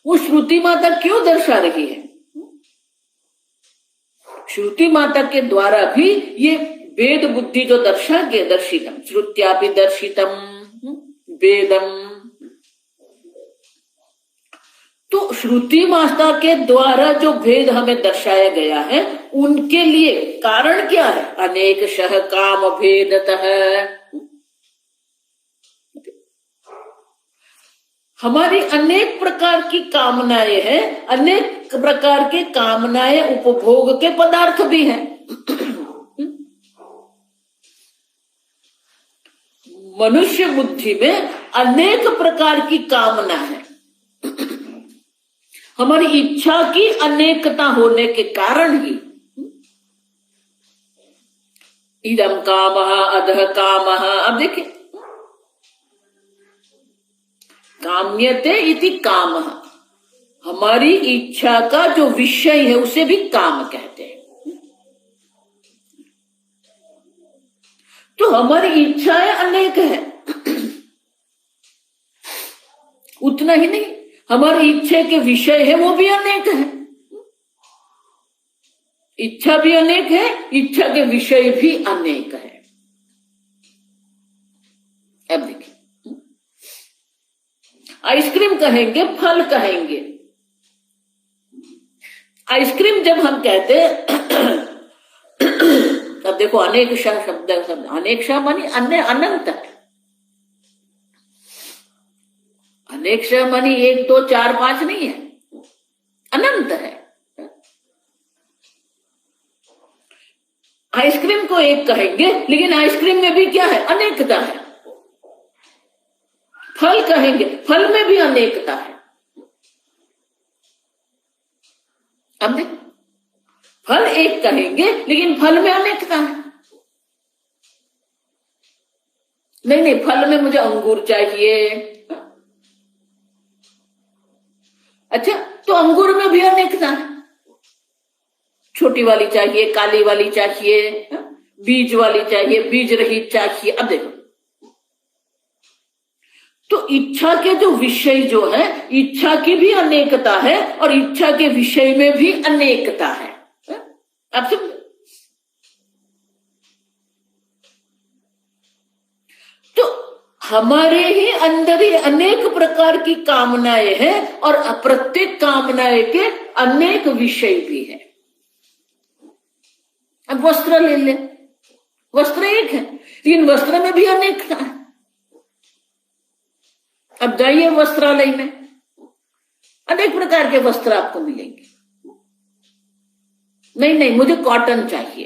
वो श्रुति माता क्यों दर्शा रही है? श्रुति माता के द्वारा भी ये वेद बुद्धि जो दर्शितम श्रुत्यापि दर्शितम वेदम। तो श्रुति माता के द्वारा जो भेद हमें दर्शाया गया है, उनके लिए कारण क्या है? अनेकशः काम भेदतः। हमारी अनेक प्रकार की कामनाएं हैं, अनेक प्रकार के कामनाएं उपभोग के पदार्थ भी हैं। मनुष्य बुद्धि में अनेक प्रकार की कामना है। हमारी इच्छा की अनेकता होने के कारण ही इदम कामः अधः कामः। अब देखिए, काम्यते इति कामः, हमारी इच्छा का जो विषय है उसे भी काम कहते हैं। तो हमारी इच्छाएं अनेक है। उतना ही नहीं, हमारी इच्छा के विषय है वो भी अनेक है। इच्छा भी अनेक है, इच्छा के विषय भी अनेक है। अब देखिए, आइसक्रीम कहेंगे, फल कहेंगे। आइसक्रीम जब हम कहते हैं तब देखो अनेकशः शब्द, अनेकशः मानी अनंत है। अनेकशः मानी 1 2 4 5 नहीं है, अनंत है। आइसक्रीम को एक कहेंगे, लेकिन आइसक्रीम में भी क्या है? अनेकता है। फल कहेंगे, फल में भी अनेकता है। अब देख, फल एक कहेंगे लेकिन फल में अनेकता है। नहीं, फल में मुझे अंगूर चाहिए। अच्छा, तो अंगूर में भी अनेकता है। छोटी वाली चाहिए, काली वाली चाहिए, बीज वाली चाहिए, बीज रहित चाहिए। अब देखो, तो इच्छा के जो विषय जो है, इच्छा की भी अनेकता है और इच्छा के विषय में भी अनेकता है। आप समझ? तो हमारे ही अंदर ही अनेक प्रकार की कामनाएं हैं और प्रत्येक कामनाएं के अनेक विषय भी है। अब वस्त्र ले ले, वस्त्र एक है लेकिन वस्त्र में भी अनेकता है। अब जाइए वस्त्रालय में, अनेक प्रकार के वस्त्र आपको मिलेंगे। नहीं, मुझे कॉटन चाहिए,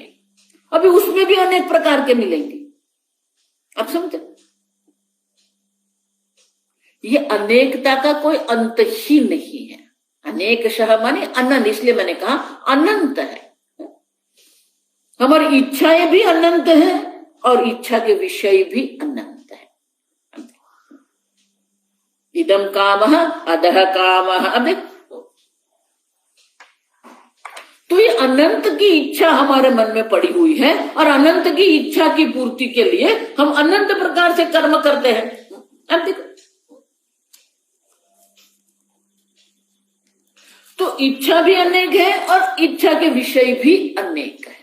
अभी उसमें भी अनेक प्रकार के मिलेंगे। आप समझे? ये अनेकता का कोई अंत ही नहीं है। अनेकशः माने अनंत, इसलिए मैंने कहा अनंत है। हमारी इच्छाएं भी अनंत है और इच्छा के विषय भी अनंत है। इदम कामः अधः कामः। अब तो ये अनंत की इच्छा हमारे मन में पड़ी हुई है और अनंत की इच्छा की पूर्ति के लिए हम अनंत प्रकार से कर्म करते हैं। अब देखो, तो इच्छा भी अनेक है और इच्छा के विषय भी अनेक है।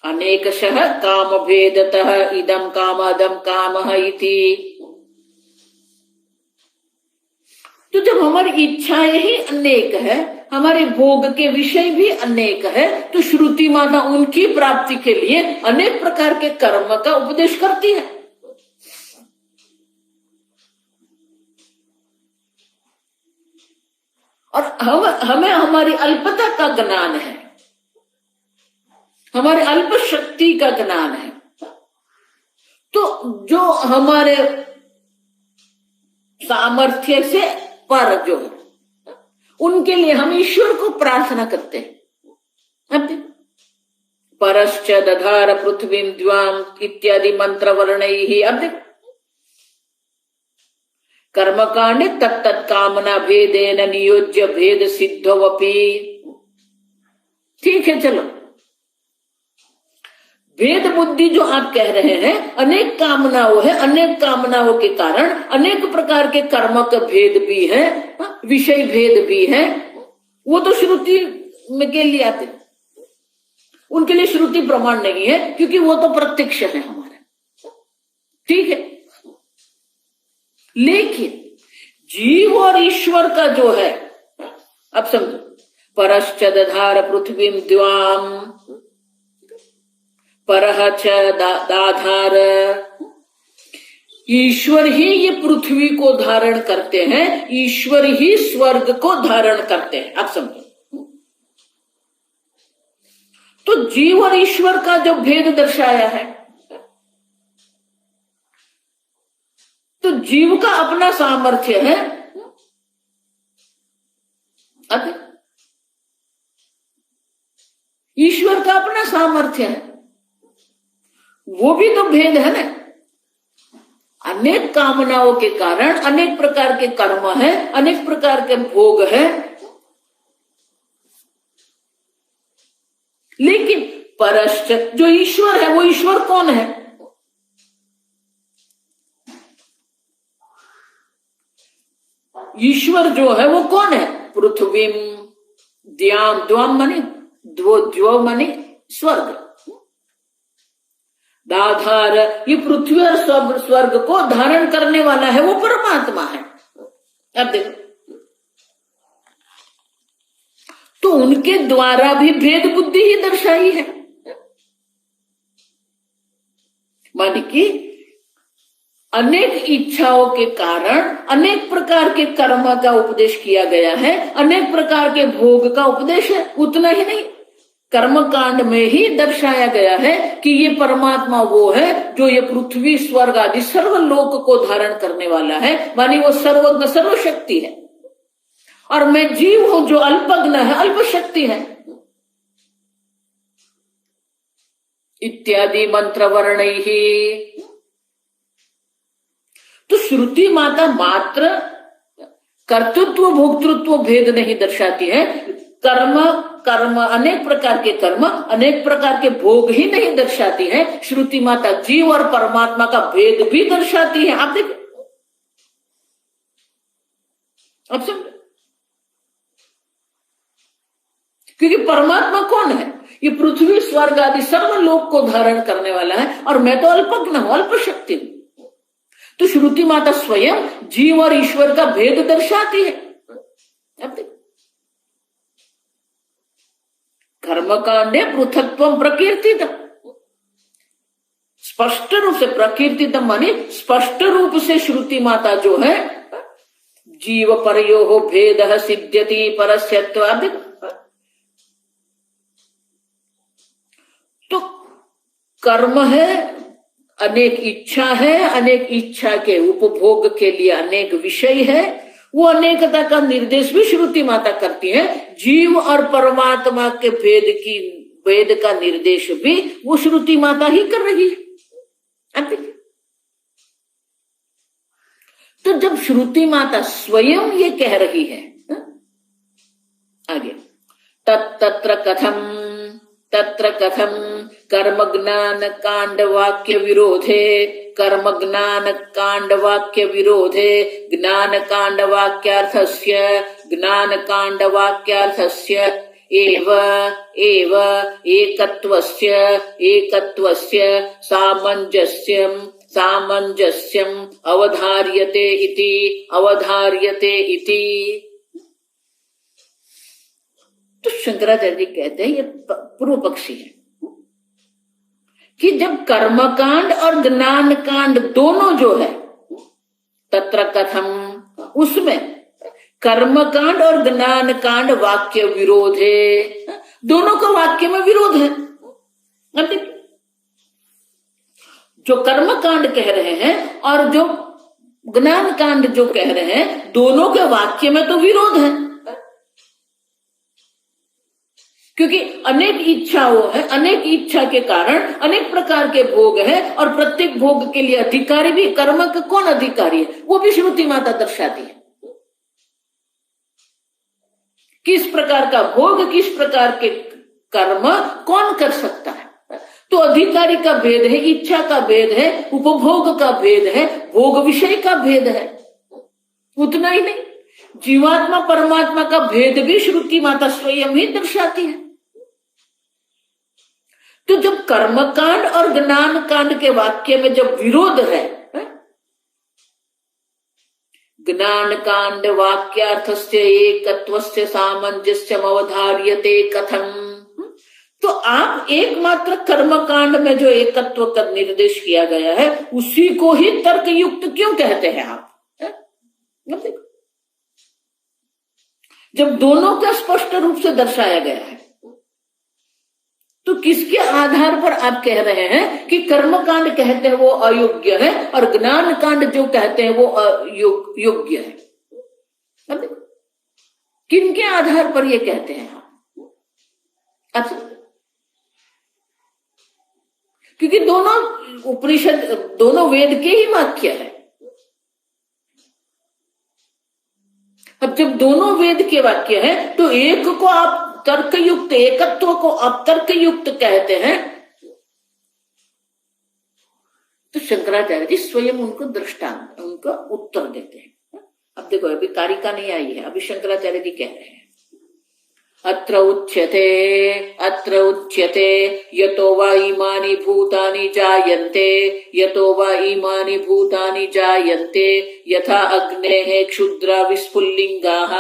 अनेकशः काम भेदतः इदम कामदम कामः इति। तो जब हमारी इच्छाएं ही अनेक है, हमारे भोग के विषय भी अनेक है, तो श्रुति माता उनकी प्राप्ति के लिए अनेक प्रकार के कर्म का उपदेश करती है। और हमें हमारी अल्पता का ज्ञान है। हमारे अल्प शक्ति का ज्ञान है। तो जो हमारे सामर्थ्य से पर जो है, उनके लिए हम ईश्वर को प्रार्थना करते हैं। अब परश्च दधार पृथ्वी द्वाम इत्यादि मंत्र वर्णैहि। अब कर्मकांडे तत्त कामना भेदेन नियोज्य भेद सिद्धवपि। ठीक है, चलो, भेद बुद्धि जो आप कह रहे हैं, अनेक कामनाओं है, अनेक कामनाओं के कारण अनेक प्रकार के कर्म का भेद भी है, विषय भेद भी है। वो तो श्रुति में के लिए आते, उनके लिए श्रुति प्रमाण नहीं है, क्योंकि वो तो प्रत्यक्ष है हमारे। ठीक है, लेकिन जीव और ईश्वर का जो है, अब समझो, परश्च दधार पृथ्वी द्वाम, परह च दाधार, ईश्वर ही ये पृथ्वी को धारण करते हैं, ईश्वर ही स्वर्ग को धारण करते हैं। आप समझो, तो जीव और ईश्वर का जो भेद दर्शाया है, तो जीव का अपना सामर्थ्य है, ईश्वर का अपना सामर्थ्य है, वो भी तो भेद है ना। अनेक कामनाओं के कारण अनेक प्रकार के कर्म है, अनेक प्रकार के भोग है, लेकिन परश्च जो ईश्वर है, वो ईश्वर कौन है? ईश्वर जो है वो कौन है? पृथ्वी द्याम, द्वाम माने द्वो माने स्वर्ग, दाधार ये पृथ्वी और स्वर्ग को धारण करने वाला है, वो परमात्मा है। अब देखो, तो उनके द्वारा भी भेद बुद्धि ही दर्शाई है। माने कि अनेक इच्छाओं के कारण अनेक प्रकार के कर्म का उपदेश किया गया है, अनेक प्रकार के भोग का उपदेश है। उतना ही नहीं, कर्मकांड में ही दर्शाया गया है कि ये परमात्मा वो है जो ये पृथ्वी स्वर्ग आदि सर्वलोक को धारण करने वाला है, मानी वो सर्वज्ञ सर्वशक्ति है, और मैं जीव हूं जो अल्पज्ञ है, अल्प शक्ति है, इत्यादि मंत्र वर्णैहि। तो श्रुति माता मात्र कर्तृत्व भोक्तृत्व भेद नहीं दर्शाती है, कर्म अनेक प्रकार के कर्म अनेक प्रकार के भोग ही नहीं दर्शाती है, श्रुति माता जीव और परमात्मा का भेद भी दर्शाती है। आप देखिए, अब समझ, क्योंकि परमात्मा कौन है? ये पृथ्वी स्वर्ग आदि सर्वलोक को धारण करने वाला है, और मैं तो अल्पज्ञ हूं, अल्प शक्ति हूं। तो श्रुति माता स्वयं जीव और ईश्वर का भेद दर्शाती है। अब देखो, कर्मकांडे पृथक्त्वं प्रकीर्तितम्, स्पष्ट रूप से प्रकीर्तितम् माने स्पष्ट रूप से श्रुति माता जो है जीव परयोः भेदः सिद्ध्यति परस्यत्वात्। तो कर्म है, अनेक इच्छा है, अनेक इच्छा के उपभोग के लिए अनेक विषय है, वो अनेकता का निर्देश भी श्रुति माता करती है। जीव और परमात्मा के भेद का निर्देश भी वो श्रुति माता ही कर रही है। तो जब श्रुति माता स्वयं ये कह रही है, आगे तत्र कथम कर्म ज्ञान कांड वाक्य विरोधे, कर्म ज्ञान कांड वाक्य विरोधे ज्ञान कांड वाक्यार्थस्य, ज्ञान कांड वाक्यार्थस्य एव एकत्वस्य सामंजस्यम अवधार्यते इति। तो शंकराचार्य जी कहते हैं, ये पूर्व पक्षी है कि जब कर्मकांड और ज्ञान कांड दोनों जो है, तत्र कथम, उसमें कर्मकांड और ज्ञान कांड वाक्य विरोध है, दोनों का वाक्य में विरोध है। अब देखिए, जो कर्म कांड कह रहे हैं और जो ज्ञान कांड जो कह रहे हैं, दोनों के वाक्य में तो विरोध है, क्योंकि अनेक इच्छाओं है, अनेक इच्छा के कारण अनेक प्रकार के भोग है, और प्रत्येक भोग के लिए अधिकारी भी कर्म का कौन अधिकारी है, वो भी श्रुति माता दर्शाती है। किस प्रकार का भोग, किस प्रकार के कर्म कौन कर सकता है, तो अधिकारी का भेद है, इच्छा का भेद है, उपभोग का भेद है, भोग विषय का भेद है। उतना ही नहीं, जीवात्मा परमात्मा का भेद भी श्रुति माता स्वयं ही दर्शाती है। तो जब कर्म कांड और ज्ञान कांड के वाक्य में जब विरोध है, ज्ञान कांड वाक्यार्थस्य एकत्वस्य सामंजस्यम अवधार्यते कथम, तो आप एकमात्र कर्म कांड में जो एकत्व का निर्देश किया गया है उसी को ही तर्क युक्त क्यों कहते हैं आप? देखो, जब दोनों का स्पष्ट रूप से दर्शाया गया है, तो किसके आधार पर आप कह रहे हैं कि कर्म कांड कहते हैं वो अयोग्य है और ज्ञान कांड जो कहते हैं वो योग्य है? अब देखो, किनके आधार पर ये कहते हैं आप? क्योंकि दोनों उपनिषद, दोनों वेद के ही वाक्य है। अब जब दोनों वेद के वाक्य है, तो एक को आप तर्कयुक्त, एकत्व को आप तर्कयुक्त कहते हैं, तो शंकराचार्य जी स्वयं उनको दृष्टांत, उनको उत्तर देते हैं। अब देखो, अभी कारिका नहीं आई है, अभी शंकराचार्य जी कह रहे हैं, अत्र उच्यते यतो वा इमानि भूतानि जायन्ते, यतो वा इमानि भूतानि जायन्ते, यथा अग्नेः क्षुद्रा विस्फुल्लिङ्गाः,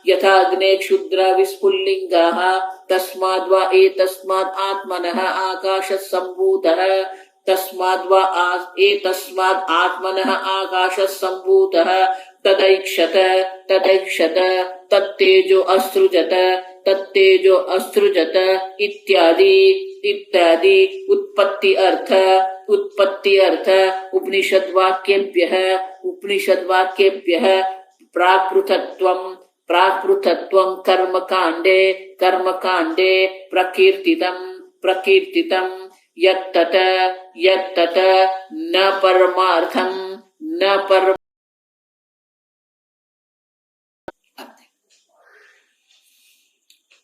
यथा अग्ने क्षुद्रा विस्फुल्लिङ्गाः, तस्माद्वा एतस्मात् आत्मनः आकाशः सम्भूतः, तस्माद्वा एतस्मात् आत्मनः आकाशः सम्भूतः, तदैक्षत तत्तेजो असृजत, तत्तेजो असृजत इत्यादि इत्यादि उत्पत्ति अर्थ उपनिषद वाक्येभ्यः प्राकृतत्वं कर्मकाण्डे प्रकीर्तितं यत्तत न परमार्थं न पर।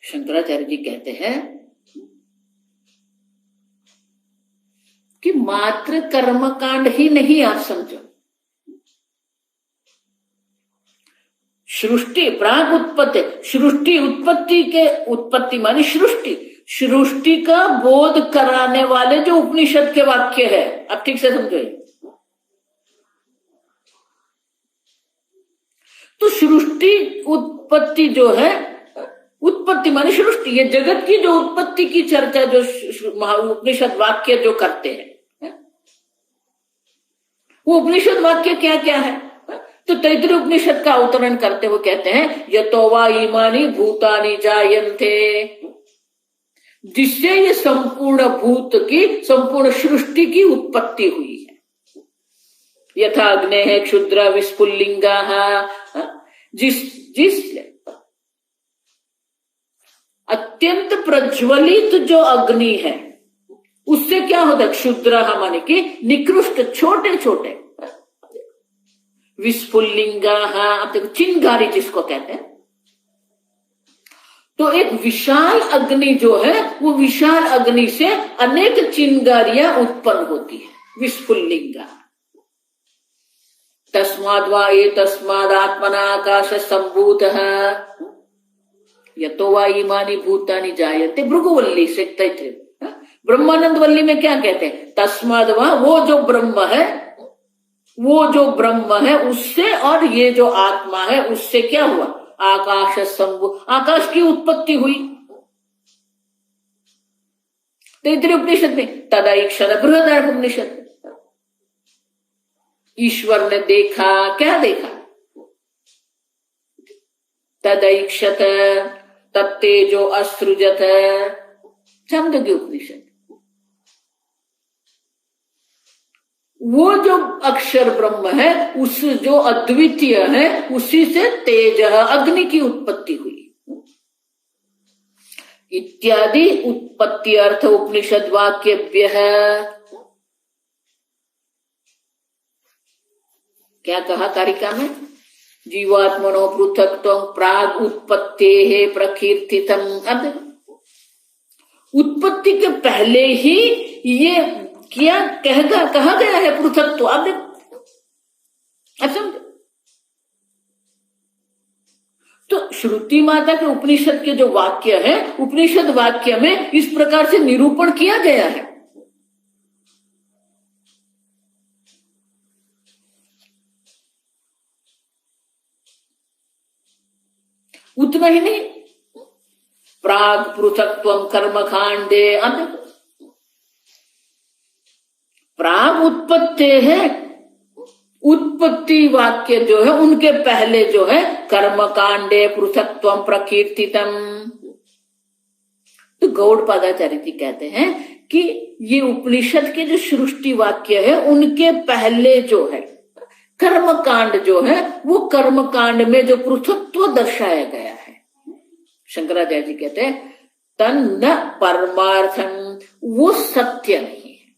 शंकराचार्य जी कहते हैं कि मात्र कर्मकांड ही नहीं, आप समझो, सृष्टि प्राग उत्पत्ति उत्पत्ति मानी सृष्टि का बोध कराने वाले जो उपनिषद के वाक्य है, आप ठीक से समझो। तो सृष्टि उत्पत्ति जो है, उत्पत्ति माने सृष्टि, ये जगत की जो उत्पत्ति की चर्चा जो उपनिषद वाक्य जो करते हैं, वो उपनिषद वाक्य क्या क्या है? तो तैत्तिरीय उपनिषद का अवतरण करते हुए कहते हैं, यतो वा इमानि भूतानि जायन्ते, जिससे ये संपूर्ण भूत की, संपूर्ण सृष्टि की उत्पत्ति हुई है। यथा अग्नेः क्षुद्रा विस्फुल्लिङ्गाः, जिस अत्यंत प्रज्वलित जो अग्नि है उससे क्या होता है? क्षुद्र माने कि निकृष्ट, छोटे छोटे, विस्फुल्लिंगा, आप देखो चिंगारी जिसको कहते हैं। तो एक विशाल अग्नि जो है, वो विशाल अग्नि से अनेक चिंगारियां उत्पन्न होती है, विस्फुल्लिंगा। तस्माद्वा एतस्माद् आत्मना आकाश सम्भूतः, यतो वा इमानि भूतानि जायन्ते, भृगुवल्ली से तैत्तिरीय। ब्रह्मानंद वल्ली में क्या कहते हैं? तस्माद् वा, वो जो ब्रह्म है उससे, और ये जो आत्मा है उससे क्या हुआ? आकाश संभू, आकाश की उत्पत्ति हुई। तैत्तिरीय उपनिषद में तदैक्षत, बृहदारण्यक उपनिषद, ईश्वर ने देखा, क्या देखा? तदैक्षत तत्तेजो असृजत, छांदोग्य उपनिषद। वो जो अक्षर ब्रह्म है, उस जो अद्वितीय है, उसी से तेज अग्नि की उत्पत्ति हुई इत्यादि उत्पत्ति अर्थ उपनिषद वाक्यभ्य है। क्या कहा कारिका में? जीवात्मनो पृथक्त्वं प्राग उत्पत्तेः प्रकीर्तितम। अब उत्पत्ति के पहले ही ये क्या कहा गया है पृथक्त्व। अब समझो तो श्रुति माता के उपनिषद के जो वाक्य है, उपनिषद वाक्य में इस प्रकार से निरूपण किया गया है। उतना ही नहीं, प्राग पृथक्त्वं कर्मकांडे प्राग उत्पत्ति है, उत्पत्ति वाक्य जो है उनके पहले जो है कर्मकांडे पृथक्त्वं प्रकीर्तितम। तो गौड़पादाचार्य जी कहते हैं कि ये उपनिषद के जो सृष्टि वाक्य है उनके पहले जो है कर्मकांड जो है, वो कर्मकांड में जो पृथक्त्व दर्शाया गया है, शंकराचार्य जी कहते हैं तन्न परमार्थम, वो सत्य नहीं है।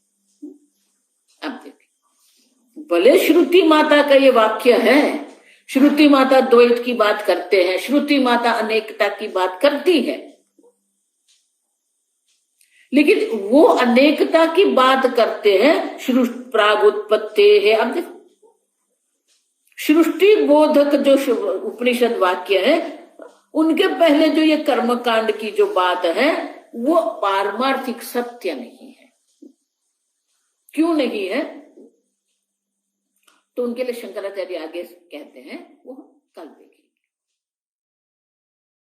अब देखिए, भले श्रुति माता का ये वाक्य है, श्रुति माता द्वैत की बात करते हैं, श्रुति माता अनेकता की बात करती है, लेकिन वो अनेकता की बात करते हैं प्राग उत्पत्ति है। अब देखो सृष्टि बोधक जो उपनिषद वाक्य है उनके पहले जो ये कर्मकांड की जो बात है वो पारमार्थिक सत्य नहीं है। क्यों नहीं है? तो उनके लिए शंकराचार्य आगे कहते हैं, वो कल